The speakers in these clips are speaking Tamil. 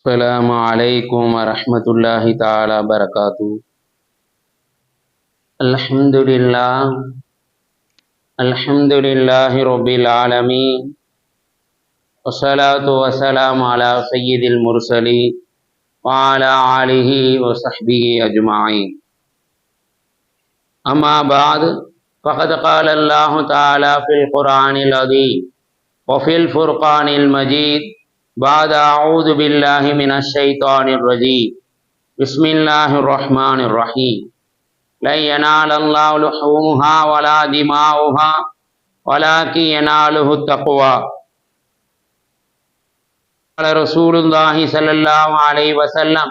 السلام عليكم ورحمة الله تعالى وبركاته. الحمد لله رب العالمين، والصلاة والسلام على سيد المرسلين وعلى آله وصحبه أجمعين. أما بعد، فقد قال الله تعالى في القرآن العظيم وفي الفرقان المجيد بعد أعوذ بالله من الشيطان الرجيم بسم الله الرحمن الرحيم لن ينال الله لحومها ولا دماؤها ولكن يناله التقوى. قال رسول الله صلى الله عليه وسلم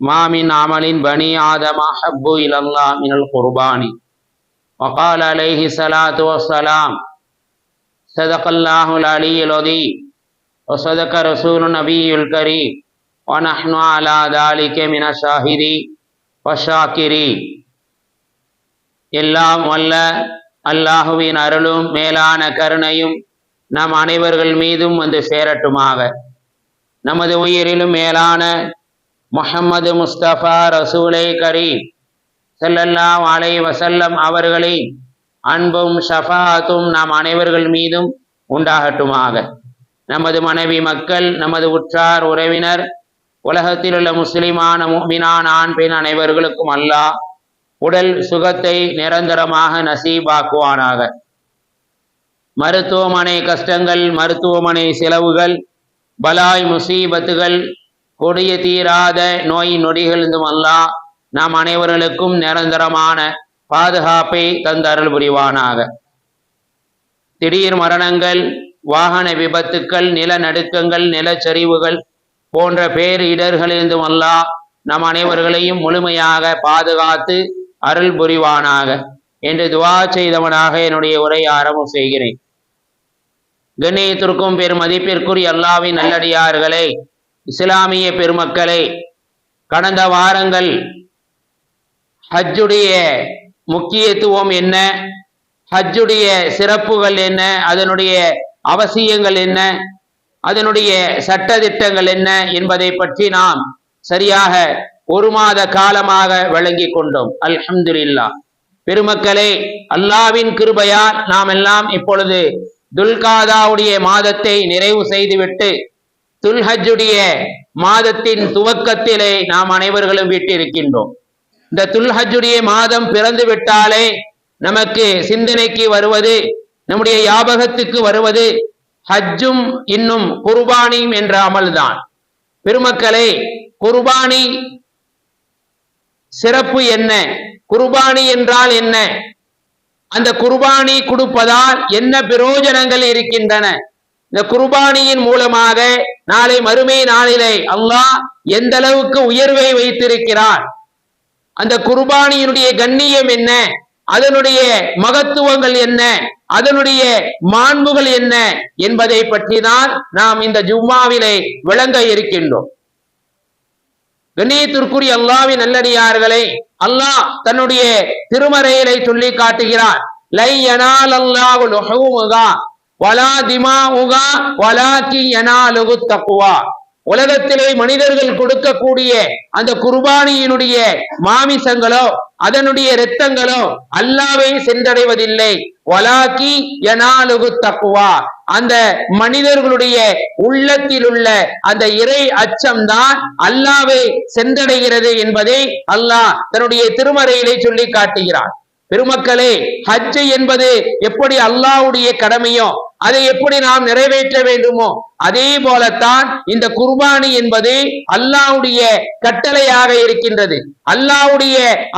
ما من عمل بني آدم أحب إلى الله من القربان. وقال عليه الصلاة والسلام صدق الله العلي العظيم وصدق رسول النبي الكريم ونحن على ذلك من الشاهدين والشاكرين. எல்லாம் வல்ல அல்லாஹுவின் அருளும் மேலான கருணையும் நம் அனைவர்கள் மீதும் வந்து சேரட்டுமாக. நமது உயிரிலும் மேலான முஹம்மது முஸ்தபா ரசூலை கரீம் ஸல்லல்லாஹு அலைஹி வஸல்லம் அவர்களின் அன்பும் ஷஃபாஅத்தும் நம் அனைவர்கள் மீதும் உண்டாகட்டுமாக. நமது மனைவி மக்கள், நமது உற்றார் உறவினர், உலகத்தில் உள்ள முஸ்லிமான முஃமினான ஆண் பெண் அனைவர்களுக்கும் அல்லாஹ் உடல் சுகத்தை நிரந்தரமாக நசீபாக்குவானாக. மருத்துவமனை கஷ்டங்கள், மருத்துவமனை செலவுகள், பலாய் முசீபத்துகள், கொடிய தீராத நோய் நொடிகளிலும் அல்லாஹ் நாம் அனைவர்களுக்கும் நிரந்தரமான பாதுகாப்பை தந்தருள் புரிவானாக. திடீர் மரணங்கள், வாகன விபத்துக்கள், நிலநடுக்கங்கள், நிலச்சரிவுகள் போன்ற பேரிடர்களிலிருந்தும் அல்லாஹ் நம் அனைவர்களையும் முழுமையாக பாதுகாத்து அருள் புரிவானாக என்று துவா செய்தவனாக என்னுடைய உரையை ஆரம்பம் செய்கிறேன். கண்ணியத்திற்கும் பெருமதிப்பிற்குரிய அல்லாஹ்வின் நல்லடியார்களே, இஸ்லாமிய பெருமக்களே, கடந்த வாரங்கள் ஹஜ்ஜுடைய முக்கியத்துவம் என்ன, ஹஜ்ஜுடைய சிறப்புகள் என்ன, அதனுடைய அவசியங்கள் என்ன, அதனுடைய சட்டதிட்டங்கள் என்ன என்பதை பற்றி நாம் சரியாக ஒரு மாத காலமாக விளங்கி கொண்டோம். அல்ஹம்துலில்லாஹ். பெருமக்களே, அல்லாஹ்வின் கிருபையால் நாம் எல்லாம் இப்பொழுது துல்காதாவுடைய மாதத்தை நிறைவு செய்துவிட்டு துல்ஹஜ்ஜுடைய மாதத்தின் துவக்கத்திலே நாம் அனைவர்களும் விட்டிருக்கின்றோம். இந்த துல்ஹஜ்ஜுடைய மாதம் பிறந்து விட்டாலே நமக்கு சிந்தனைக்கு வருவது, நம்முடைய ஞாபகத்துக்கு வருவது ஹஜ்ஜும் இன்னும் குர்பானியும் என்ற அமல்தான். பெருமக்களே, குர்பானி சிறப்பு என்ன, குர்பானி என்றால் என்ன, அந்த குர்பானி கொடுப்பதால் என்ன பிரயோஜனங்கள் இருக்கின்றன, இந்த குர்பானியின் மூலமாக நாளை மறுமை நாளிலே அல்லாஹ் எந்த அளவுக்கு உயர்வை வைத்திருக்கிறார், அந்த குர்பானியினுடைய கண்ணியம் என்ன, அதனுடைய மகத்துவங்கள் என்ன, அதனுடைய மாண்புகள் என்ன என்பதை பற்றி தான் நாம் இந்த ஜும்மாவிலே விளங்க இருக்கின்றோம். கண்ணியத்திற்குரிய அல்லாஹ்வின் நல்லடியார்களே, அல்லாஹ் தன்னுடைய திருமறையிலே சொல்லி காட்டுகிறார், லை யனாலல்லாஹு லுஹூமுஹா வலா திமாஉஹா வலாக்கின் யனாலுஹு தக்வா. உலகத்திலே மனிதர்கள் கொடுக்கக்கூடிய அந்த குர்பானியினுடைய மாமிசங்களோ அதனுடைய இரத்தங்களோ அல்லாஹ்வை சென்றடைவதில்லை. வலாக்கி யனாலுஹு தக்வா, அந்த மனிதர்களுடைய உள்ளத்தில் உள்ள அந்த இறை அச்சம்தான் அல்லாஹ்வை சென்றடைகிறது என்பதை அல்லாஹ் தன்னுடைய திருமறையிலே சொல்லி காட்டுகிறார். பெருமக்களே, ஹஜ் என்பது எப்படி அல்லாஹ்வுடைய கடமையோ அதை எப்படி நாம் நிறைவேற்ற வேண்டுமோ அதே போலத்தான் இந்த குர்பானி என்பது அல்லாஹ்வுடைய கட்டளையாக இருக்கின்றது, அல்லாஹ்வுடைய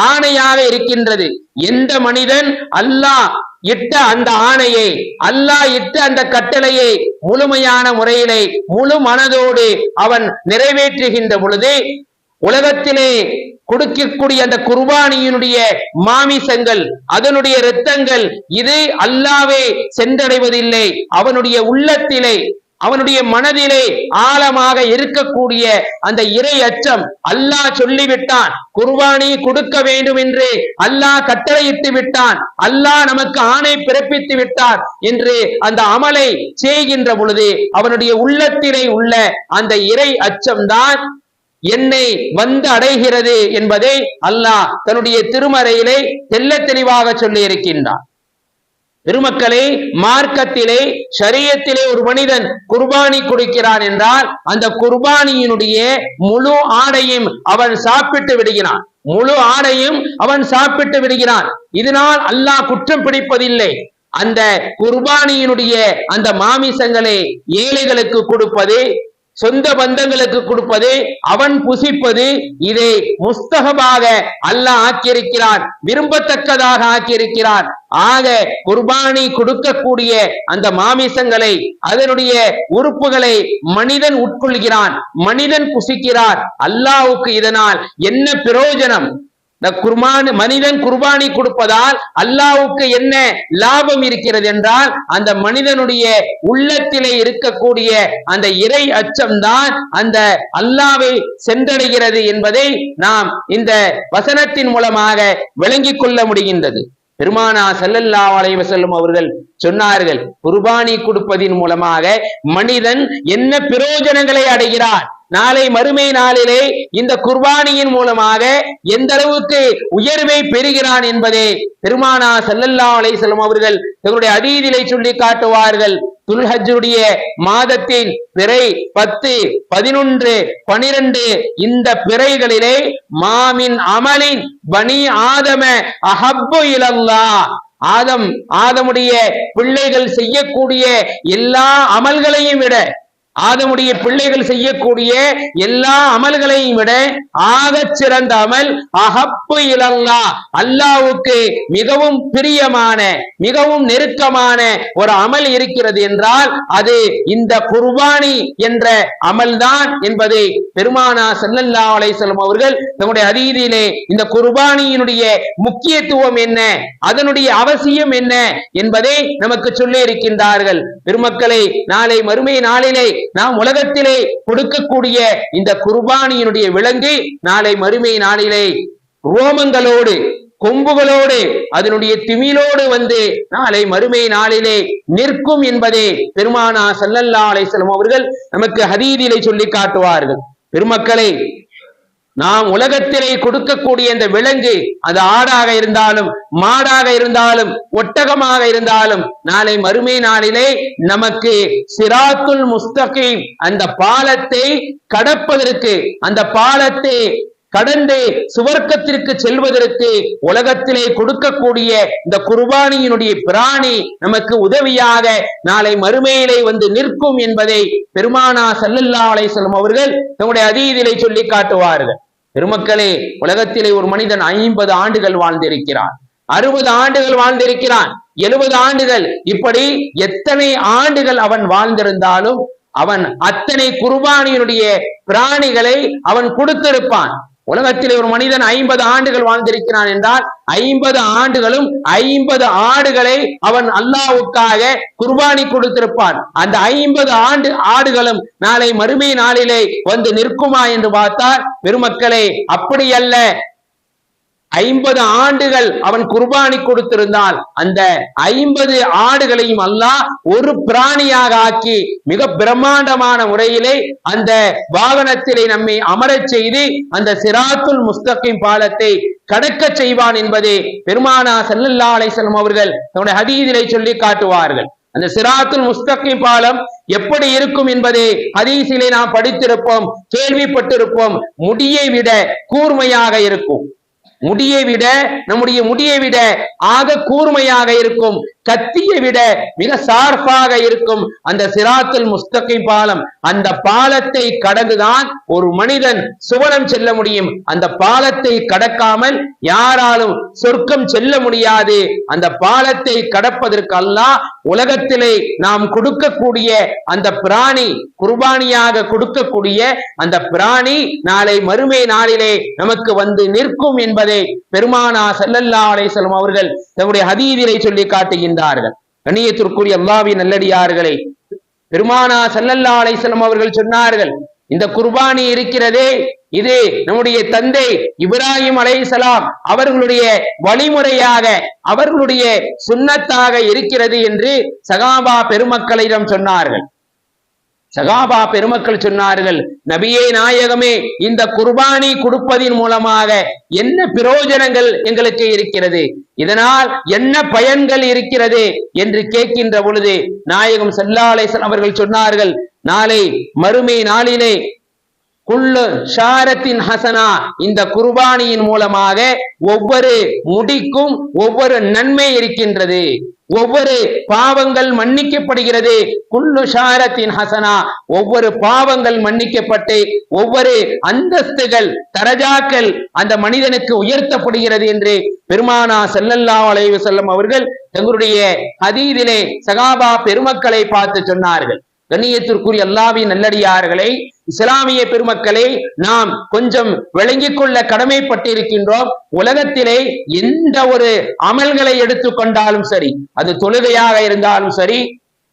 ஆணையாக இருக்கின்றது. எந்த மனிதன் அல்லாஹ் இட்ட அந்த ஆணையை, அல்லாஹ் இட்ட அந்த கட்டளையை முழுமையான முறையிலே முழு மனதோடு அவன் நிறைவேற்றுகின்ற பொழுது உலகத்திலே கொடுக்கக்கூடிய அந்த குர்பானியினுடைய மாமிசங்கள், அதனுடைய இரத்தங்கள், இது அல்லாஹ்வை சென்றடைவதில்லை. அவனுடைய உள்ளத்திலே அவனுடைய மனதிலே ஆழமாக இருக்கக்கூடிய அந்த இறை அச்சம். அல்லாஹ் சொல்லிவிட்டான், குர்பானி கொடுக்க வேண்டும் என்று அல்லாஹ் கட்டளையிட்டு விட்டான், அல்லாஹ் நமக்கு ஆணை பிறப்பித்து விட்டார் என்று அந்த அமலை செய்கின்ற பொழுது அவனுடைய உள்ளத்திலே உள்ள அந்த இறை அச்சம்தான் என்னை வந்து அடைகிறது என்பதை அல்லாஹ் தன்னுடைய திருமறையிலே தெள்ளத் தெளிவாக சொல்லி இருக்கின்றான். பெருமக்களே, மார்க்கத்திலே ஷரியத்திலே ஒரு மனிதன் குர்பானி கொடுக்கிறான் என்றால் அந்த குர்பானியினுடைய முழு ஆடையும் அவன் சாப்பிட்டு விடுகிறான். முழு ஆடையும் அவன் சாப்பிட்டு விடுகிறான். இதனால் அல்லாஹ் குற்றம் பிடிப்பதில்லை. அந்த குர்பானியினுடைய அந்த மாமிசங்களை ஏழைகளுக்கு கொடுப்பது, சொந்த பந்தங்களுக்கு கொடுப்பது, அவன் புசிப்பது, இதை முஸ்தகபாக அல்லாஹ் ஆக்கியிருக்கிறான், விரும்பத்தக்கதாக ஆக்கியிருக்கிறான். ஆக குர்பானி கொடுக்கக்கூடிய அந்த மாமிசங்களை, அதனுடைய உறுப்புகளை மனிதன் உட்கொள்கிறான், மனிதன் புசிக்கிறான். அல்லாஹ்வுக்கு இதனால் என்ன பிரயோஜனம்? மனிதன் குர்பானி கொடுப்பதால் அல்லாஹ்வுக்கு என்ன லாபம் இருக்கிறது என்றால் அந்த மனிதனுடைய உள்ளத்திலே இருக்கக்கூடிய அந்த இறை அச்சம்தான் அந்த அல்லாஹ்வை சென்றடைகிறது என்பதை நாம் இந்த வசனத்தின் மூலமாக விளங்கிக் கொள்ள முடிகின்றது. பெருமானா ஸல்லல்லாஹு அலைஹி வஸல்லம் அவர்கள் சொன்னார்கள், குர்பானி கொடுப்பதின் மூலமாக மனிதன் என்ன பிரயோஜனங்களை அடைகிறான், நாளை மறுமை நாளிலே இந்த குர்பானியின் மூலமாக எந்த அளவுக்கு உயர்வை பெறுகிறான் என்பதை பெருமானா ஸல்லல்லாஹு அலைஹி வஸல்லம் அவர்கள் தங்களுடைய ஹதீஸிலே சொல்லி காட்டுவார்கள். துல்ஹஜ்ஜுடைய மாதத்தின் பிறை 10, 11, 12 இந்த பிறைகளிலே மாமின் அமலின் பனி ஆதம அஹப்பு இலல்லாஹ், ஆதமுடைய பிள்ளைகள் செய்யக்கூடிய எல்லா அமல்களையும் விட, ஆதமுடைய பிள்ளைகள் செய்யக்கூடிய எல்லா அமல்களையும் விட ஆகச் சிறந்த அமல் அஹப்பு இலல்லாஹ், அல்லாஹ்வுக்கு மிகவும் பிரியமான, மிகவும் நெருக்கமான ஒரு அமல் இருக்கிறது என்றால் அது இந்த குர்பானி என்ற அமல்தான் என்பதை பெருமானா ஸல்லல்லாஹு அலைஹி வஸல்லம் அவர்கள் தம்முடைய ஹதீஸிலே இந்த குர்பானியினுடைய முக்கியத்துவம் என்ன, அதனுடைய அவசியம் என்ன என்பதை நமக்கு சொல்லி இருக்கின்றார்கள். பெருமக்களை, நாளை மறுமை நாளிலே நாம் உலகத்திலே கொடுக்கக்கூடிய இந்த குர்பானியினுடைய விலங்கு நாளை மறுமை நாளிலே ரோமங்களோடு, கொம்புகளோடு, அதனுடைய திமிலோடு வந்து நாளை மறுமை நாளிலே நிற்கும் என்பதை பெருமானா ஸல்லல்லாஹு அலைஹி வஸல்லம் அவர்கள் நமக்கு ஹதீஸிலே சொல்லி காட்டுவார்கள். பெருமக்களை, நாம் உலகத்திலே கொடுக்கக்கூடிய இந்த விலங்கு, அது ஆடாக இருந்தாலும், மாடாக இருந்தாலும், ஒட்டகமாக இருந்தாலும், நாளை மறுமை நாளிலே நமக்கு சிராத்துல் முஸ்தகீம் அந்த பாலத்தை கடப்பதற்கு, அந்த பாலத்தை கடந்து சுவர்க்கத்திற்கு செல்வதற்கு உலகத்திலே கொடுக்கக்கூடிய இந்த குர்பானியினுடைய பிராணி நமக்கு உதவியாக நாளை மறுமையிலே வந்து நிற்கும் என்பதை பெருமானா ஸல்லல்லாஹு அலைஹி வஸல்லம் அவர்கள் தம்முடைய ஹதீஸிலே சொல்லி காட்டுவார்கள். பெருமக்களே, உலகத்திலே ஒரு மனிதன் 50 ஆண்டுகள் வாழ்ந்திருக்கிறான், 60 ஆண்டுகள் வாழ்ந்திருக்கிறான், 70 ஆண்டுகள், இப்படி எத்தனை ஆண்டுகள் அவன் வாழ்ந்திருந்தாலும் அவன் அத்தனை குர்பானியினுடைய பிராணிகளை அவன் கொடுத்திருப்பான். உலகத்திலே ஒரு மனிதன் 50 ஆண்டுகள் வாழ்ந்திருக்கிறான் என்றால் 50 ஆண்டுகளும் 50 ஆடுகளை அவன் அல்லாஹ்வுக்காக குர்பானி கொடுத்திருப்பான். அந்த 50 ஆடுகளும் நாளை மறுமை நாளிலே வந்து நிற்குமா என்று பார்த்தால் பெருமக்களே, அப்படி அல்ல. 50 ஆண்டுகள் அவன் குர்பானி கொடுத்திருந்தால் அந்த 50 ஆடுகளையும் அல்லாஹ் ஒரு பிராணியாக ஆக்கி மிக பிரம்மாண்டமான முறையிலே அந்த வாகனத்திலே நம்மை அமரச் செய்து அந்த சிராத்துல் முஸ்தகீம் பாலத்தை கடக்க செய்வான் என்பதை பெருமானா ஸல்லல்லாஹு அலைஹி வஸல்லம் அவர்கள் தன்னுடைய ஹதீஸிலே சொல்லி காட்டுவார்கள். அந்த சிராத்துல் முஸ்தகீம் பாலம் எப்படி இருக்கும் என்பதை ஹதீஸிலே நாம் படித்திருப்போம், கேள்விப்பட்டிருப்போம். முடியை விட கூர்மையாக இருக்கும், முடியை விட, நம்முடைய முடியை விட ஆக கூர்மையாக இருக்கும், கத்தியை விட மிக சார்பாக இருக்கும் அந்த சிராத்துல் முஸ்தகீம் பாலம். அந்த பாலத்தை கடந்துதான் ஒரு மனிதன் சுவனம் செல்ல முடியும். அந்த பாலத்தை கடக்காமல் யாராலும் சொர்க்கம் செல்ல முடியாது. அந்த பாலத்தை கடப்பதற்கு அல்லாஹ் உலகத்திலே நாம் கொடுக்கக்கூடிய அந்த பிராணி, குர்பானியாக கொடுக்கக்கூடிய அந்த பிராணி நாளை மறுமை நாளிலே நமக்கு வந்து நிற்கும் என்பதை பெருமானா ஸல்லல்லாஹு அலைஹி வஸல்லம் அவர்கள் தன்னுடைய ஹதீஸிலே சொல்லி காட்டுகின்றார்கள். கண்ணியத்திற்குரிய அல்லாஹ்வின் நல்லடியார்களே, பெருமானா ஸல்லல்லாஹு அலைஹி வஸல்லம் அவர்கள் சொன்னார்கள், இந்த குர்பானி இருக்கிறதே, இது நம்முடைய தந்தை இப்ராஹிம் அலைஹிஸ்ஸலாம் அவர்களுடைய வழிமுறையாக, அவர்களுடைய சுன்னத்தாக இருக்கிறது என்று சகாபா பெருமக்களிடம் சொன்னார்கள். சகாபா பெருமக்கள் சொன்னார்கள், நபியே நாயகமே, இந்த குர்பானி கொடுப்பதின் மூலமாக என்ன பிரயோஜனங்கள் எங்களுக்கு இருக்கிறது, இதனால் என்ன பயன்கள் இருக்கிறது என்று கேட்கின்ற பொழுது நாயகம் ஸல்லல்லாஹு அலைஹி வஸல்லம் அவர்கள் சொன்னார்கள், நாளை மறுமை நாளிலே குல்லு ஷாரத்தின் ஹசனா, இந்த குர்பானியின் மூலமாக ஒவ்வொரு முடிக்கும் ஒவ்வொரு நன்மை இருக்கின்றது, ஒவ்வொரு பாவங்கள் மன்னிக்கப்படுகிறது. குல்லு ஷாரத்தின் ஹசனா, ஒவ்வொரு பாவங்கள் மன்னிக்கப்பட்டு ஒவ்வொரு அந்தஸ்துகள் தரஜாக்கள் அந்த மனிதனுக்கு உயர்த்தப்படுகிறது என்று பெருமானா ஸல்லல்லாஹு அலைஹி வஸல்லம் அவர்கள் தங்களுடைய ஹதீஸிலே சகாபா பெருமக்களை பார்த்து சொன்னார்கள். கண்ணியத்திற்குரிய அல்லாஹ்வின் நல்லடியார்களே, இஸ்லாமிய பெருமக்களை நாம் கொஞ்சம் விளங்கிக் கொள்ள கடமைப்பட்டிருக்கின்றோம். உலகத்திலே எந்த ஒரு அமல்களை எடுத்துக்கொண்டாலும் சரி, அது தொழுகையாக இருந்தாலும் சரி,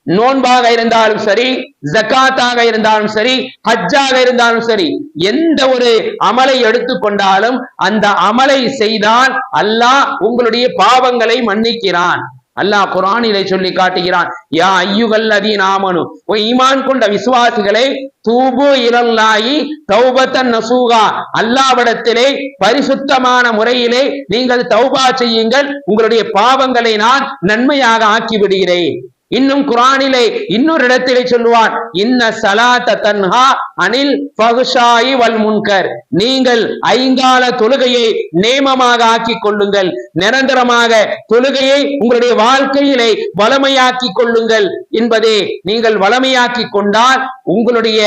நோன்பாக இருந்தாலும் சரி, ஜகாத்தாக இருந்தாலும் சரி, ஹஜ்ஜாக இருந்தாலும் சரி, எந்த ஒரு அமலை எடுத்துக்கொண்டாலும் அந்த அமலை செய்தால் அல்லாஹ் உங்களுடைய பாவங்களை மன்னிக்கிறான். அல்லாஹ் குர்ஆனிலே சொல்லி காட்டுகிறான், யா அய்யுஹல்லதீன ஆமனு, ஓ ஈமான் கொண்ட விசுவாசிகளை, தூபு இலல்லாஹி தௌபத்தன் நசூகா, அல்லாஹ்விடத்திலே பரிசுத்தமான முறையிலே நீங்கள் தௌபா செய்யுங்கள், உங்களுடைய பாவங்களை நான் நன்மையாக ஆக்கி விடுகிறேன். இன்னும் குர்ஆனிலே இன்னொரு இடத்திலே சொல்லுவான், இன்ன ஸலாத்த தன்ஹா அனில் ஃபஹ்ஷாயி வல் முன்கர், நீங்கள் ஐங்கால தொழுகையை நேமமாக ஆக்கிக் கொள்ளுங்கள், நிரந்தரமாக தொழுகையை உங்களுடைய வாழ்க்கையிலே வளமையாக்கி கொள்ளுங்கள் என்பதே. நீங்கள் வளமையாக்கி கொண்டால் உங்களுடைய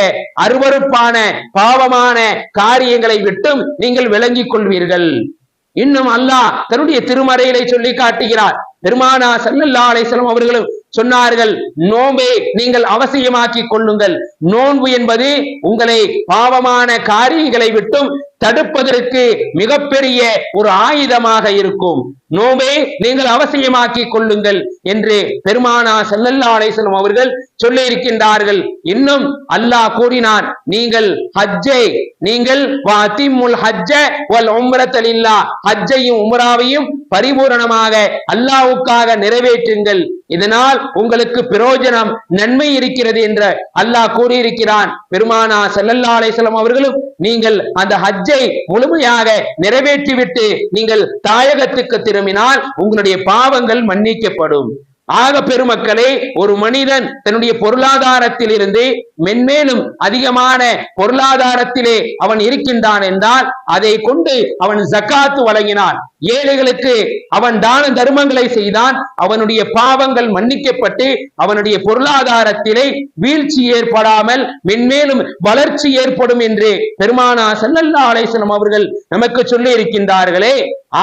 அருவருப்பான பாவமான காரியங்களை விட்டும் நீங்கள் விளங்கிக் கொள்வீர்கள். இன்னும் அல்லாஹ் தன்னுடைய திருமறையிலே சொல்லி காட்டுகிறார். பெருமானா ஸல்லல்லாஹு அலைஹி வஸல்லம் அவர்களும் சொன்னார்கள், நோன்பை நீங்கள் அவசியமாக்கி கொள்ளுங்கள். நோன்பு என்பது உங்களை பாவமான காரியங்களை விட்டும் தடுப்பதற்கு மிகப்பெரிய ஒரு ஆயுதமாக இருக்கும். நோன்பை நீங்கள் அவசியமாக்கி கொள்ளுங்கள் என்று பெருமானா ஸல்லல்லாஹு அலைஹி வஸல்லம் அவர்கள் சொல்லி இருக்கின்றார்கள். இன்னும் அல்லாஹ் கூறினான், நீங்கள் ஹஜ்ஜை நீங்கள் வஅதிமுல் ஹஜ்ஜ வல் உம்ரத லில்லாஹ், ஹஜ்ஜையும் உம்ராவையும் பரிபூரணமாக அல்லாஹ்வுக்காக நிறைவேற்றுங்கள், இதனால் உங்களுக்கு பிரயோஜனம் நன்மை இருக்கிறது என்று அல்லாஹ் கூறியிருக்கிறான். பெருமானா ஸல்லல்லாஹு அலைஹி வஸல்லம் அவர்களும் நீங்கள் அந்த ஹஜ்ஜை முழுமையாக நிறைவேற்றிவிட்டு நீங்கள் தாயகத்துக்கு திரும்பினால் உங்களுடைய பாவங்கள் மன்னிக்கப்படும். ஆக பெருமக்களே, ஒரு மனிதன் தன்னுடைய பொருளாதாரத்தில் இருந்து மென்மேலும் அதிகமான பொருளாதாரத்திலே அவன் இருக்கின்றான் என்றால் அதை கொண்டு அவன் ஜகாத் வழங்கினான், ஏழைகளுக்கு அவன் தான தர்மங்களை செய்தான், அவனுடைய பாவங்கள் மன்னிக்கப்பட்டு அவனுடைய பொருளாதாரத்திலே வீழ்ச்சி ஏற்படாமல் மென்மேலும் வளர்ச்சி ஏற்படும் என்று பெருமானா ஸல்லல்லாஹு அலைஹி வஸல்லம் அவர்கள் நமக்கு சொல்லி இருக்கின்றார்களே.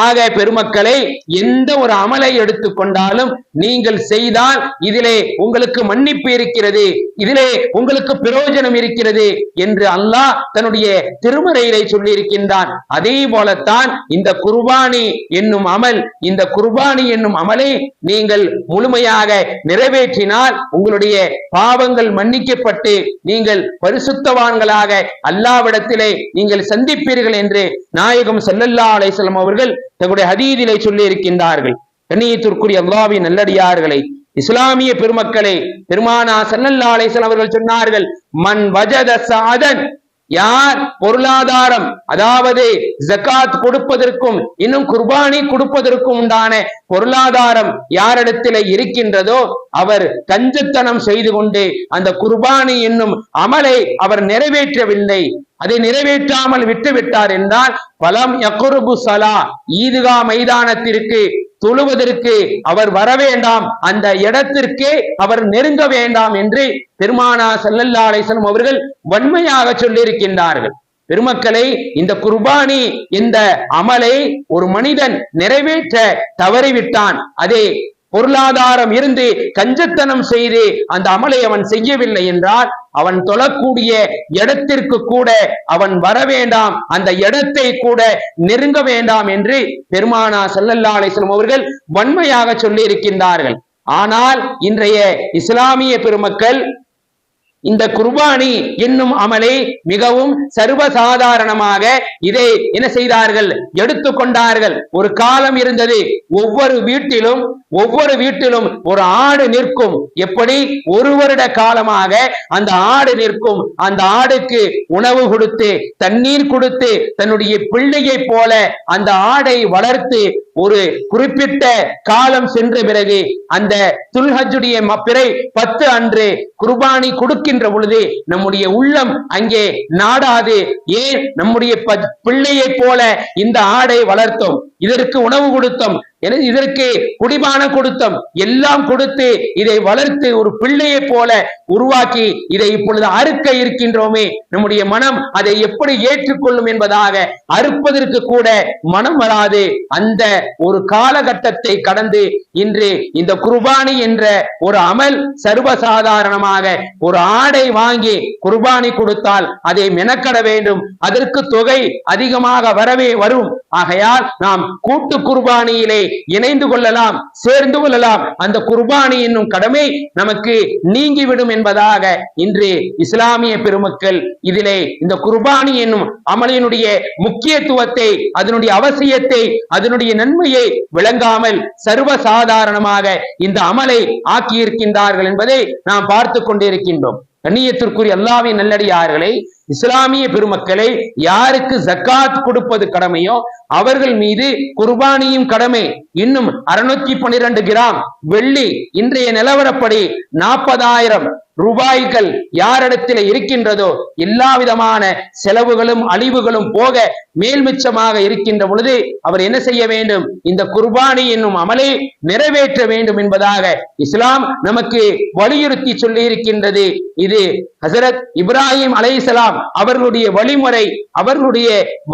ஆக பெருமக்களை, எந்த ஒரு அமலை எடுத்துக்கொண்டாலும் நீங்கள் செய்தால் இதிலே உங்களுக்கு மன்னிப்பு இருக்கிறது, இதிலே உங்களுக்கு பிரயோஜனம் இருக்கிறது என்று அல்லாஹ் தன்னுடைய திருமறையிலே சொல்லி இருக்கின்றான். அதே போலத்தான் இந்த குர்பானி என்னும் அமல், இந்த குர்பானி என்னும் அமலை நீங்கள் முழுமையாக நிறைவேற்றினால் உங்களுடைய பாவங்கள் மன்னிக்கப்பட்டு நீங்கள் பரிசுத்தவான்களாக அல்லாஹ்விடத்திலே நீங்கள் சந்திப்பீர்கள் என்று நாயகம் ஸல்லல்லாஹு அலைஹி வஸல்லம் அவர்கள் தங்களுடைய ஹதீஸிலே சொல்லி இருக்கின்றார்கள். கண்ணியத்திற்குரிய அல்லாஹ்வின் நல்லடியார்களே, இஸ்லாமிய பெருமக்களே, பெருமானா ஸல்லல்லாஹு அலைஹி வஸல்லம் அவர்கள் சொன்னார்கள், மன் வஜத ஸஅதன், யார் பொருளாதாரம், அதாவது ஜகாத் கொடுப்பதற்கும் இன்னும் குர்பானி கொடுப்பதற்கும் உண்டான பொருளாதாரம் யாரிடத்திலே இருக்கின்றதோ அவர் கஞ்சத்தனம் செய்து கொண்டு அந்த குர்பானி என்னும் அமலை அவர் நிறைவேற்றவில்லை, அதை நிறைவேற்றாமல் விட்டுவிட்டார் என்றால் பலம் யக்ருபு ஸலா, ஈதுகா மைதானத்திற்கு தொழுவதற்கு அவர் வர வேண்டாம், அந்த இடத்திற்கே அவர் நெருங்க வேண்டாம் என்று பெருமானா ஸல்லல்லாஹு அலைஹி வஸல்லம் அவர்கள் வன்மையாக சொல்லி இருக்கின்றார்கள். பெருமக்களை, இந்த குர்பானி இந்த அமலை ஒரு மனிதன் நிறைவேற்ற தவறிவிட்டான், அதே பொருளாதாரம் இருந்து கஞ்சத்தனம் செய்து அந்த அமலை அவன் செய்யவில்லை என்றால் அவன் தொழக்கூடிய இடத்திற்கு கூட அவன் வர வேண்டாம், அந்த இடத்தை கூட நெருங்க வேண்டாம் என்று பெருமானா ஸல்லல்லாஹு அலைஹி வஸல்லம் அவர்கள் வன்மையாக சொல்லி இருக்கின்றார்கள். ஆனால் இன்றைய இஸ்லாமிய பெருமக்கள் இந்த குர்பானி என்னும் அமலை மிகவும் சர்வசாதாரணமாக இதை என்ன செய்தார்கள், எடுத்துக்கொண்டார்கள். ஒரு காலம் இருந்தது, ஒவ்வொரு வீட்டிலும் ஒரு ஆடு நிற்கும். எப்படி? ஒரு வருட காலமாக அந்த ஆடு நிற்கும். அந்த ஆடுக்கு உணவு கொடுத்து தண்ணீர் கொடுத்து தன்னுடைய பிள்ளையை போல அந்த ஆடை வளர்த்து ஒரு குறிப்பிட்ட காலம் சென்ற பிறகு அந்த துல்ஹஜ்ஜுடைய பிறை 10 அன்று குர்பானி கொடுக்கின்ற பொழுது நம்முடைய உள்ளம் அங்கே நாடாது. ஏன்? நம்முடைய பிள்ளையை போல இந்த ஆடை வளர்த்தோம், இதற்கு உணவு கொடுத்தோம், இதற்கு குடிபானம் கொடுத்தோம், எல்லாம் கொடுத்து இதை வளர்த்து ஒரு பிள்ளையை போல உருவாக்கி இதை இப்பொழுது அறுக்க இருக்கின்றோமே, நம்முடைய மனம் அதை எப்படி ஏற்றுக்கொள்ளும் என்பதாக அறுப்பதற்கு கூட மனம் வராது. அந்த ஒரு காலகட்டத்தை கடந்து இன்று இந்த குர்பானி என்ற ஒரு அமல் சர்வசாதாரணமாக ஒரு ஆடை வாங்கி குர்பானி கொடுத்தால் அதை மெனக்கட வேண்டும், அதற்கு தொகை அதிகமாக வரவே வரும். ஆகையால் நாம் கூட்டு குர்பானியிலே இணைந்து கொள்ளலாம், சேர்ந்து கொள்ளலாம். அந்த குர்பானி என்னும் கடமை நமக்கு நீங்கிவிடும் என்பதாக இன்று இஸ்லாமிய பெருமக்கள் இதிலே இந்த குர்பானி என்னும் அமலினுடைய முக்கியத்துவத்தை, அதனுடைய அவசியத்தை, அதனுடைய நன்மையை விளங்காமல் சர்வசாதாரணமாக இந்த அமலை ஆக்கியிருக்கின்றார்கள் என்பதை நாம் பார்த்து கொண்டிருக்கின்றோம். கண்ணியத்திற்குரிய அல்லாஹ்வின் நல்லடியார்களே, இஸ்லாமிய பெருமக்களை, யாருக்கு ஜக்காத் கொடுப்பது கடமையோ அவர்கள் மீது குர்பானியும் கடமை. இன்னும் 612 கிராம் வெள்ளி இன்றைய நிலவரப்படி 40,000 ரூபாய்கள் யாரிடத்தில் இருக்கின்றதோ எல்லா விதமான செலவுகளும் அழிவுகளும் போக மேல்மிச்சமாக இருக்கின்ற பொழுது அவர் என்ன செய்ய வேண்டும்? இந்த குர்பானி என்னும் அமலை நிறைவேற்ற வேண்டும் என்பதாக இஸ்லாம் நமக்கு வலியுறுத்தி சொல்லி இருக்கின்றது. இது ஹசரத் இப்ராஹிம் அலைஹிஸ்ஸலாம் அவர்களுடைய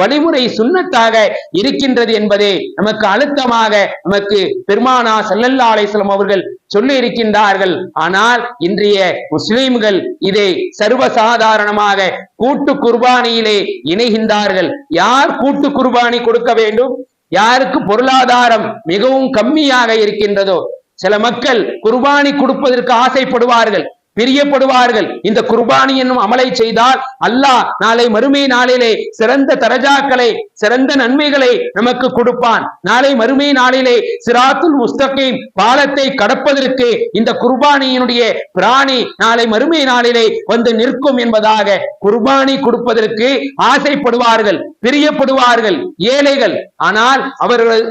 வழிமுறை சுன்னத்தாக இருக்கின்றது என்பதை நமக்கு அழுத்தமாக நமக்கு பெருமானா ஸல்லல்லாஹு அலைஹி வஸல்லம் அவர்கள் சொல்லி இருக்கின்றார்கள். ஆனால் இன்றைய முஸ்லிம்கள் இதை சர்வசாதாரணமாக கூட்டு குர்பானியிலே இணைகின்றார்கள். யார் கூட்டு குர்பானி கொடுக்க வேண்டும்? யாருக்கு பொருளாதாரம் மிகவும் கம்மியாக இருக்கின்றதோ சில மக்கள் குர்பானி கொடுப்பதற்கு ஆசைப்படுவார்கள், பிரியப்படுவார்கள். இந்த குர்பானி என்னும் அமலை செய்தால் அல்லாஹ் நாளை மறுமை நாளிலே சிறந்த தரஜாக்களை, சிறந்த நன்மைகளை நமக்கு கொடுப்பான். நாளை மறுமை நாளிலே சிராத்துல் முஸ்தகீம் பாலத்தை கடப்பதற்கு இந்த குர்பானியினுடைய பிராணி நாளை மறுமை நாளிலே வந்து நிற்கும் என்பதாக குர்பானி கொடுப்பதற்கு ஆசைப்படுவார்கள், பிரியப்படுவார்கள் ஏழைகள். ஆனால்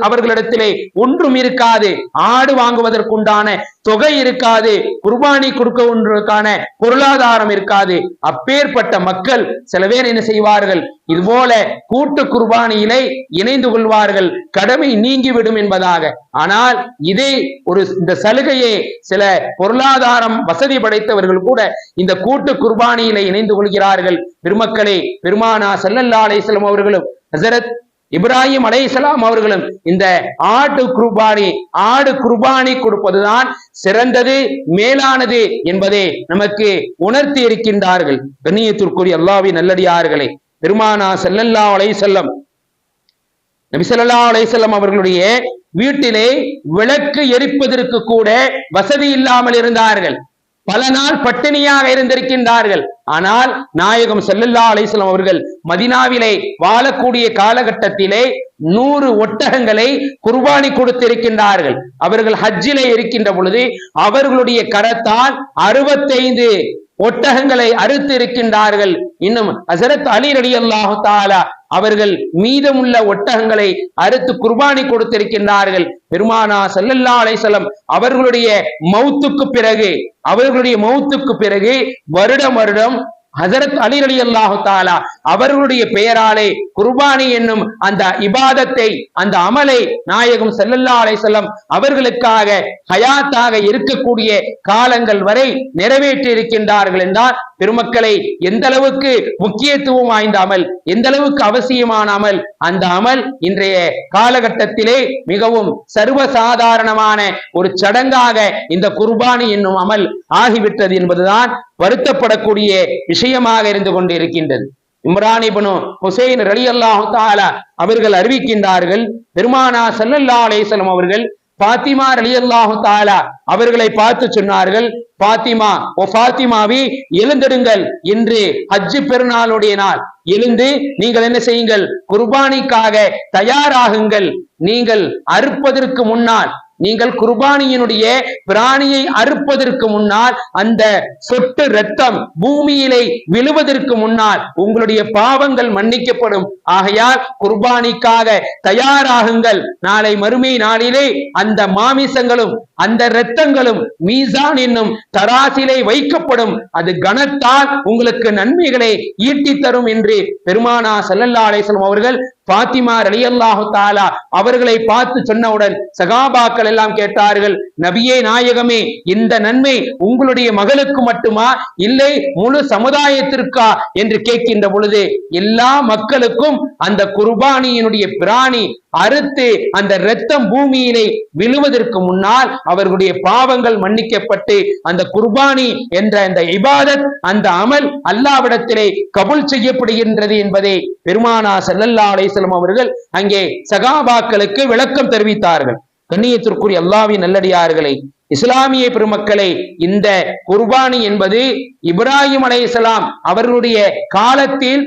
அவர்களிடத்திலே ஒன்றும் இருக்காது, ஆடு வாங்குவதற்குண்டான தொகை இருக்காது, குர்பானி கொடுக்க பொருளாதாரம் இருக்காது. அப்பேற்பட்ட மக்கள் சில பேர் என்ன செய்வார்கள்? இதுபோல கூட்டு குர்பானியிலே இணைந்து கொள்வார்கள், கடமை நீங்கிவிடும் என்பதாக. ஆனால் இதே இந்த சலுகையை சில பொருளாதாரம் வசதி படைத்தவர்கள் கூட இந்த கூட்டு குர்பானியிலே இணைந்து கொள்கிறார்கள். பெருமக்களே, பெருமானா ஸல்லல்லாஹு அலைஹி வஸல்லம் அவர்களும் ஹஸரத் இப்ராஹிம் அலைஹிஸ்ஸலாம் அவர்களும் இந்த ஆடு குர்பானி கொடுப்பதுதான் சிறந்தது, மேலானது என்பதை நமக்கு உணர்த்தி இருக்கின்றார்கள். கண்ணியத்திற்குரிய அல்லாஹ்வின் நல்லடியார்களே, பெருமானா ஸல்லல்லாஹு அலைஹி வஸல்லம் நபி ஸல்லல்லாஹு அலைஹி வஸல்லம் அவர்களுடைய வீட்டிலே விளக்கு எரிப்பதற்கு கூட வசதி இல்லாமல் இருந்தார்கள். பல நாள் பட்டினியாக இருந்திருக்கின்றார்கள். ஆனால் நாயகம் ஸல்லல்லாஹு அலைஹி வஸல்லம் அவர்கள் மதீனாவிலே வாழக்கூடிய காலகட்டத்திலே 100 ஒட்டகங்களை குர்பானி கொடுத்திருக்கின்றார்கள். அவர்கள் ஹஜ்ஜிலே இருக்கின்ற பொழுது அவர்களுடைய கரத்தால் 65 ஒட்டகங்களை அறுத்து இருக்கின்றார்கள். இன்னும் ஹஸரத் அலி ரலியல்லாஹு தஆலா அவர்கள் மீதமுள்ள ஒட்டகங்களை அறுத்து குர்பானி கொடுத்திருக்கின்றார்கள். பெருமானா ஸல்லல்லாஹு அலைஹி வஸல்லம் அவர்களுடைய மௌத்துக்கு பிறகு வருடம் ஹஸரத் அலி ரலியல்லாஹு தஆலா அவர்களுடைய பெயராலே குர்பானி என்னும் அந்த இபாதத்தை, அந்த அமலை நாயகம் ஸல்லல்லாஹு அலைஹி வஸல்லம் அவர்களுக்காக ஹயாத்தாக இருக்கக்கூடிய காலங்கள் வரை நிறைவேற்றி இருக்கின்றார்கள் என்றால் பெருமக்களை எந்த அளவுக்கு முக்கியத்துவம் வாய்ந்த அமல், எந்த அளவுக்கு அவசியமான அமல், அந்த அமல் இன்றைய காலகட்டத்திலே மிகவும் சர்வசாதாரணமான ஒரு சடங்காக இந்த குர்பானி என்னும் அமல் ஆகிவிட்டது என்பதுதான் வருத்தப்படக்கூடிய விஷயமாக இருந்து கொண்டு இருக்கின்றது. இம்ரான் இப்னு ஹுசைன் ரலியல்லாஹு தஆலா அவர்கள் அறிவிக்கின்றார்கள், பெருமானா ஸல்லல்லாஹு அலைஹி வஸல்லம் அவர்கள் பாத்திமா ரலியல்லாஹு தஆலா அவர்களை பார்த்து சொன்னார்கள், பாத்திமா, ஓ பாத்திமாவி, எழுந்திடுங்கள், இன்று ஹஜ் பெருநாளுடைய நாள். எழுந்து நீங்கள் என்ன செய்யுங்கள், குர்பானிக்காக தயாராகுங்கள். நீங்கள் அறுப்பதற்கு முன்னால், நீங்கள் குர்பானியினுடைய பிராணியை அறுப்பதற்கு முன்னால், அந்த சொட்டு ரத்தம் பூமியிலே விழுவதற்கு முன்னால் உங்களுடைய பாவங்கள் மன்னிக்கப்படும். ஆகையால் குர்பானிக்காக தயாராகுங்கள். நாளை மறுமை நாளிலே அந்த மாமிசங்களும் அந்த இரத்தங்களும் மீசான் என்னும் தராசிலே வைக்கப்படும். அது கனத்தால் உங்களுக்கு நன்மைகளை ஈட்டி தரும் என்று பெருமானா ஸல்லல்லாஹு அலைஹி வஸல்லம் அவர்கள் பாத்திமா ரலியல்லாஹு தஆலா அவர்களை பார்த்து சொன்னவுடன் சகாபாக்கள் எல்லாம் கேட்டார்கள், நபியே நாயகமே, இந்த நன்மை உங்களுடைய மகளுக்கு மட்டுமா, இல்லை முழு சமுதாயத்திற்கா என்று கேட்கின்ற பொழுது, எல்லா மக்களுக்கும் அந்த குர்பானியினுடைய பிராணி அறுத்து அந்த இரத்தம் பூமியிலே விழுவதற்கு முன்னால் அவர்களுடைய பாவங்கள் மன்னிக்கப்பட்டு அந்த குர்பானி என்ற அந்த இபாதத், அந்த அமல் அல்லாஹ்விடத்திலே கபூல் செய்யப்படுகின்றது என்பதை பெருமானா ஸல்லல்லாஹு அலைஹி வஸல்லம் அவர்கள் அங்கே சகாபாக்களுக்கு விளக்கம் தெரிவித்தார்கள். கண்ணியத்திற்குரிய அல்லாஹ்வின் நல்லடியார்களே, இஸ்லாமிய பெருமக்களை, இந்த குர்பானி என்பது இப்ராஹிம் அலைஹிஸ்ஸலாம் அவர்களுடைய காலத்தில்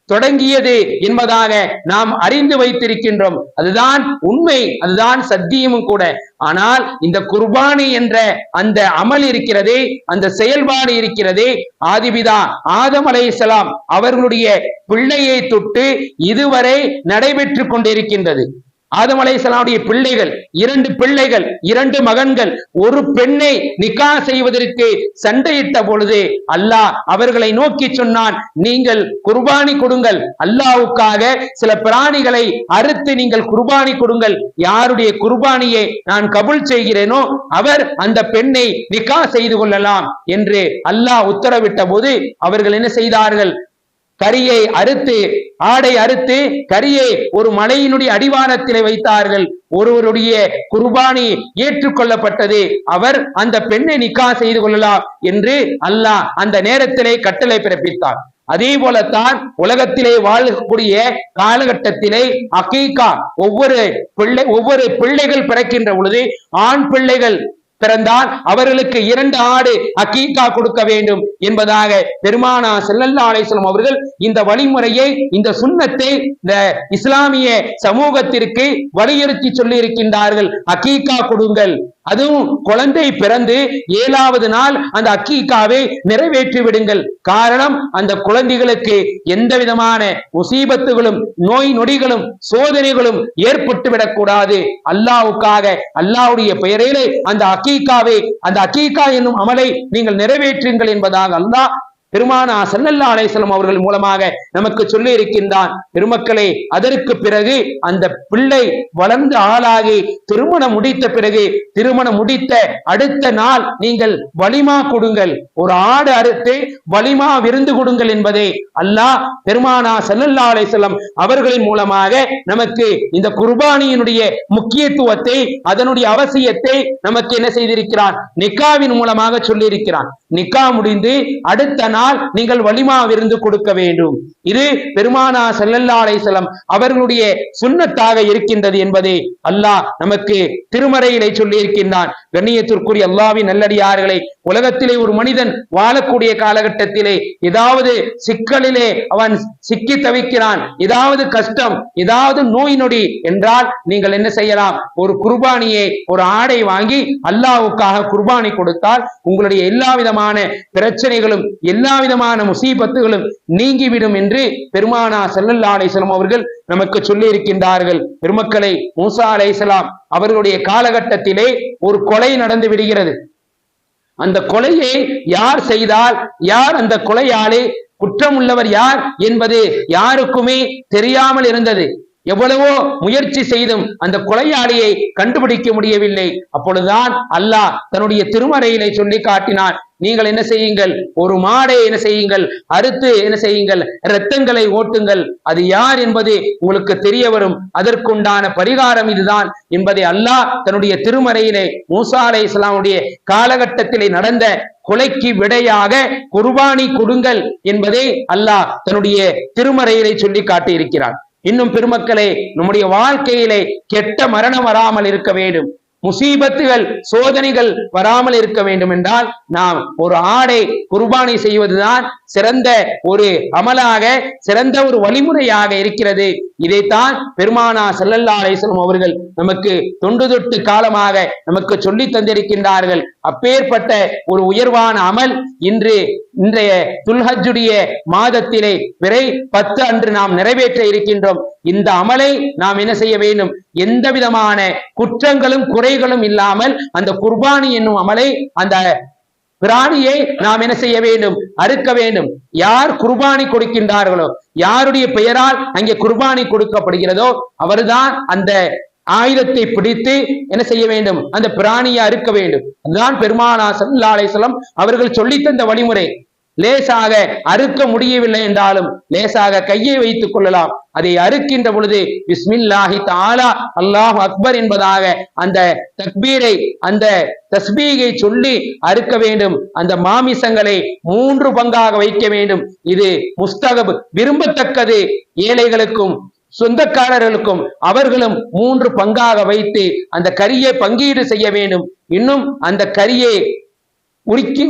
தொடங்கியது என்பதாக நாம் அறிந்து வைத்திருக்கின்றோம். அதுதான் உண்மை, அதுதான் சத்தியமும் கூட. ஆனால் இந்த குர்பானி என்ற அந்த அமல் இருக்கிறதே, அந்த செயல்பாடு இருக்கிறதே, ஆதிபிதா ஆதம் அலைஹிஸ்ஸலாம் அவர்களுடைய பிள்ளையை தொட்டு இதுவரை நடைபெற்று கொண்டிருக்கின்றது. ஆதம் அலைஹிஸ்ஸலாமுடைய பிள்ளைகள், 2 பிள்ளைகள், 2 மகன்கள், ஒரு பெண்ணை நிக்கா செய்வதற்கு சண்டையிட்ட பொழுது அல்லாஹ் அவர்களை நோக்கி சொன்னான், நீங்கள் குர்பானி கொடுங்கள், அல்லாஹ்வுக்காக சில பிராணிகளை அறுத்து நீங்கள் குர்பானி கொடுங்கள். யாருடைய குர்பானியை நான் கபூல் செய்கிறேனோ அவர் அந்த பெண்ணை நிக்கா செய்து கொள்ளலாம் என்று அல்லாஹ் உத்தரவிட்ட போது அவர்கள் என்ன செய்தார்கள், கரியை அறுத்து, ஆடை அறுத்து கரியை ஒரு மலையினுடைய அடிவாரத்திலே வைத்தார்கள். ஒருவருடைய குர்பானி ஏற்றுக்கொள்ளப்பட்டது. அவர் அந்த பெண்ணை நிக்கா செய்து கொள்ளலாம் என்று அல்லாஹ் அந்த நேரத்திலே கட்டளை பிறப்பித்தார். அதே போலத்தான் உலகத்திலே வாழக்கூடிய காலகட்டத்திலே அகீகா, ஒவ்வொரு பிள்ளைகள் பிறக்கின்ற பொழுது, ஆண் பிள்ளைகள் பிறந்தால் அவர்களுக்கு 2 ஆடு அகீகா கொடுக்க வேண்டும் என்பதாக பெருமானா ஸல்லல்லாஹு அலைஹி வஸல்லம் அவர்கள் இந்த வழிமுறையை, இந்த சுன்னத்தை இந்த இஸ்லாமிய சமூகத்திற்கு வலியுறுத்தி சொல்லி இருக்கின்றார்கள். அகீகா கொடுங்கள். அதுவும் குழந்தை பிறந்து 7வது நாள் அந்த அகீகாவை நிறைவேற்றி விடுங்கள். காரணம், அந்த குழந்தைகளுக்கு எந்த விதமான முசீபத்துகளும் நோய் நொடிகளும் சோதனைகளும் ஏற்பட்டு விடக்கூடாது. அல்லாஹ்வுக்காக, அல்லாஹ்வுடைய பெயரிலே அந்த அகீகா என்னும் அமலை நீங்கள் நிறைவேற்றுங்கள் என்பதாக அல்லாஹ் பெருமானா ஸல்லல்லாஹு அலைஹி வஸல்லம் அவர்கள் மூலமாக நமக்கு சொல்லி இருக்கின்றான். பெருமக்களே, அதற்கு பிறகு அந்த பிள்ளை வளர்ந்து ஆளாகி திருமணம் முடித்த பிறகு, திருமணம் முடித்த அடுத்த நாள் நீங்கள் வலிமா கொடுங்கள், ஒரு ஆடு அறுத்து வலிமா விருந்து கொடுங்கள் என்பதை அல்லாஹ் பெருமானா ஸல்லல்லாஹு அலைஹி வஸல்லம் அவர்களின் மூலமாக நமக்கு இந்த குர்பானியினுடைய முக்கியத்துவத்தை, அதனுடைய அவசியத்தை நமக்கு என்ன செய்திருக்கிறான், நிக்காவின் மூலமாக சொல்லி இருக்கிறான். நிக்கா முடிந்து அடுத்த நாள் நீங்கள் வலிமா விருந்து கொடுக்க வேண்டும். இது பெருமானா ஸல்லல்லாஹு அலைஹி வஸல்லம் அவர்களுடைய சுன்னத்தாக இருக்கின்றது என்பதை அல்லாஹ் நமக்கு திருமறையிலே சொல்லி இருக்கின்றான். கண்ணியத்திற்குரிய அல்லாஹ்வின் நல்லடியார்களே, உலகத்திலே ஒரு மனிதன் வாழக்கூடிய காலகட்டத்திலே ஏதாவது சிக்கலிலே அவன் சிக்கி தவிக்கிறான், ஏதாவது கஷ்டம், ஏதாவது நோய் நொடி என்றால் நீங்கள் என்ன செய்யலாம், ஒரு குர்பானியை, ஒரு ஆடை வாங்கி அல்லாஹ்வுக்காக குர்பானி கொடுத்தால் உங்களுடைய எல்லா விதமான பிரச்சனைகளும், எல்லா விதமான முசீபத்துகளும் நீங்கிவிடும் என்று பெருமானா ஸல்லல்லாஹு அலைஹி வஸல்லம் அவர்கள் நமக்கு சொல்லி இருக்கின்றார்கள். பெருமக்களை, மூசா அலைஹிஸ்ஸலாம் அவர்களுடைய காலகட்டத்திலே ஒரு கொலை நடந்து விடுகிறது. அந்த கொலையை யார் செய்தால், யார் அந்த கொலையாளி, குற்றம் உள்ளவர் யார் என்பது யாருக்குமே தெரியாமல் இருந்தது. எவ்வளவோ முயற்சி செய்தும் அந்த கொலையாளியை கண்டுபிடிக்க முடியவில்லை. அப்பொழுதுதான் அல்லாஹ் தன்னுடைய திருமறையிலே சொல்லி காட்டினார், நீங்கள் என்ன செய்யுங்கள், ஒரு மாடை என்ன செய்யுங்கள், அறுத்து என்ன செய்யுங்கள், இரத்தங்களை ஓட்டுங்கள், அது யார் என்பது உங்களுக்கு தெரிய வரும், அதற்குண்டான பரிகாரம் இதுதான் என்பதை அல்லாஹ் தன்னுடைய திருமறையிலே மூசா அலைஹிஸ்ஸலாமுடைய காலகட்டத்திலே நடந்த கொலைக்கு விடையாக குர்பானி கொடுங்கள் என்பதை அல்லாஹ் தன்னுடைய திருமறையிலே சொல்லி காட்டி இருக்கிறார். இன்னும் பெருமக்களே, நம்முடைய வாழ்க்கையிலே கெட்ட மரணம் வராமல் இருக்க வேண்டும், முசீபத்துகள் சோதனைகள் வராமல் இருக்க வேண்டும் என்றால் நாம் ஒரு ஆடை குர்பானி செய்வதுதான் சிறந்த ஒரு அமலாக, சிறந்த ஒரு வழிமுறையாக இருக்கிறது. இதைத்தான் பெருமானா ஸல்லல்லாஹு அலைஹி வஸல்லம் அவர்கள் நமக்கு தொண்டு தொட்டு காலமாக நமக்கு சொல்லி தந்திருக்கின்றார்கள். அப்பேற்பட்ட ஒரு உயர்வான அமல் இன்றைய துல்ஹஜ்ஜுடைய மாதத்திலே பிறை 10 அன்று நாம் நிறைவேற்ற இருக்கின்றோம். இந்த அமலை நாம் என்ன செய்ய வேண்டும்? எந்த விதமான குற்றங்களும் குறைகளும் இல்லாமல் அந்த குர்பானி என்னும் அமலை, அந்த பிராணியை நாம் என்ன செய்ய வேண்டும்? அறுக்க வேண்டும். யார் குர்பானி கொடுக்கின்றார்களோ, யாருடைய பெயரால் அங்கே குர்பானி கொடுக்கப்படுகிறதோ அவர்தான் அந்த ஆயுதத்தை பிடித்து என்ன செய்ய வேண்டும்? அந்த பிராணியை அறுக்க வேண்டும். அதுதான் பெருமானார் ஸல்லல்லாஹு அலைஹி வஸல்லம் அவர்கள் சொல்லித்தந்த வழிமுறை. லேசாக அறுக்க முடியவில்லை என்றாலும் லேசாக கையை வைத்துக் கொள்ளலாம். அதை அறுக்கின்ற பொழுது பிஸ்மில்லாஹி தஆலா அல்லாஹு அக்பர் என்பதாக அந்த தக்பீரை, அந்த தஸ்பீகை சொல்லி அறுக்க வேண்டும். அந்த மாமிசங்களை 3 பங்காக வைக்க வேண்டும். இது முஸ்தகப், விரும்பத்தக்கது. ஏழைகளுக்கும் சொந்தக்காரர்களுக்கும் அவர்களும் 3 பங்காக வைத்து அந்த கரியை பங்கீடு செய்ய வேண்டும். இன்னும் அந்த கரியை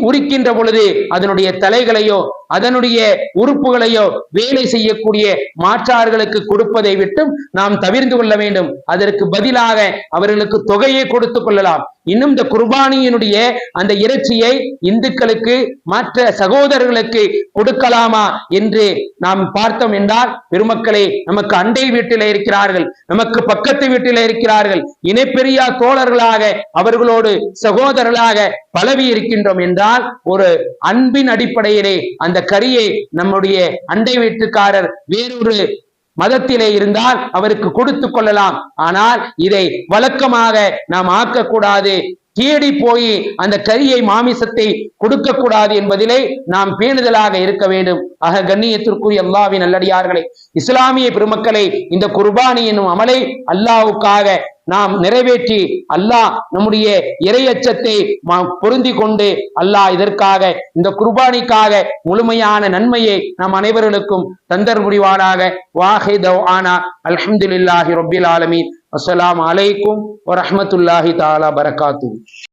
உரிக்கின்ற பொழுது அதனுடைய தலைகளையோ அதனுடைய உறுப்புகளையோ வேலை செய்யக்கூடிய மாற்றார்களுக்கு கொடுப்பதை விட்டும் நாம் தவிர்த்து கொள்ள வேண்டும். அதற்கு பதிலாக அவர்களுக்கு தொகையை கொடுத்துக் கொள்ளலாம். இன்னும் இந்த குர்பானியினுடைய அந்த இறைச்சியை இந்துக்களுக்கு, மற்ற சகோதரர்களுக்கு கொடுக்கலாமா என்று நாம் பார்த்தோம் என்றால், பெருமக்களே, நமக்கு அண்டை வீட்டில் இருக்கிறார்கள், நமக்கு பக்கத்து வீட்டில் இருக்கிறார்கள், இணைப்பெரியா தோழர்களாக அவர்களோடு சகோதரர்களாக பழவி இருக்கின்றோம் என்றால், ஒரு அன்பின் அடிப்படையிலே அந்த கரியை நம்முடைய அண்டை வீட்டுக்காரர் வேறொரு மதத்திலே இருந்தால் அவருக்கு கொடுத்து கொள்ளலாம். ஆனால் இதை வழக்கமாக நாம் ஆக்கக்கூடாது. தேடி போய் அந்த கரியை, மாமிசத்தை கொடுக்க கூடாது என்பதிலே நாம் பேணுதலாக இருக்க வேண்டும். ஆக கண்ணியத்திற்குரிய அல்லாஹ்வின் நல்லடியார்களே, இஸ்லாமிய பெருமக்களை, இந்த குர்பானி என்னும் அமலை அல்லாஹ்வுக்காக நாம் நிறைவேற்றி அல்லாஹ் நம்முடைய இறையச்சத்தை பொருந்தி கொண்டு அல்லாஹ் இதற்காக, இந்த குர்பானிக்காக முழுமையான நன்மையை நாம் அனைவர்களுக்கும் தந்தர் புரிவானாக. வாஹித் தவ்ஆனா அல்ஹம்துலில்லாஹி ரப்பில் ஆலமீன். அஸ்ஸலாமு அலைக்கும் வரஹ்மத்துல்லாஹி தஆலா பரகாத்துஹு.